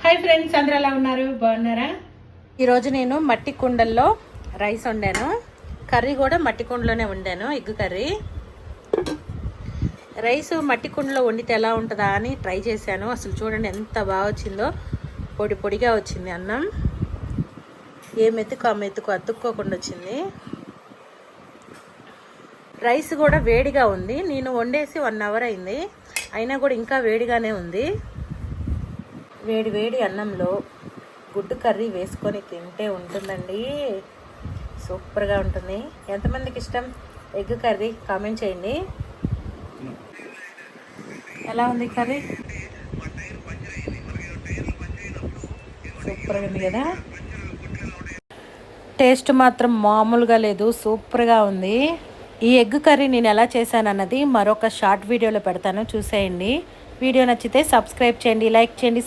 Hi friends, అందరూ ఎలా ఉన్నారు? బాగున్నారా? ఈరోజు నేను మట్టి కుండల్లో రైస్ వండాను. కర్రీ కూడా మట్టి కుండలోనే వండాను, ఎగ్ కర్రీ. రైస్ మట్టి కుండలో వండితే ఎలా ఉంటుందా అని ట్రై చేశాను. అసలు చూడండి ఎంత బాగా వచ్చిందో. పొడి పొడిగా వచ్చింది అన్నం. ఏ మెతుకు ఆ మెతుకు అతుక్కోకుండా వచ్చింది. రైస్ కూడా వేడిగా ఉంది. నేను వండేసి 1 అవర్ అయింది, అయినా కూడా ఇంకా వేడిగానే ఉంది. వేడి వేడి అన్నంలో గుడ్డు కర్రీ వేసుకొని తింటే ఉంటుందండి, సూపర్గా ఉంటుంది. ఎంతమందికి ఇష్టం ఎగ్ కర్రీ? కామెంట్ చేయండి. ఎలా ఉంది కర్రీ? సూపర్గా ఉంది కదా. టేస్ట్ మాత్రం మామూలుగా లేదు, సూపర్గా ఉంది. ఈ ఎగ్ కర్రీ నేను ఎలా చేశాను అన్నది మరొక షార్ట్ వీడియోలో పెడతాను, చూసేయండి. వీడియో నచ్చితే సబ్స్క్రైబ్ చేయండి, లైక్ చేయండి.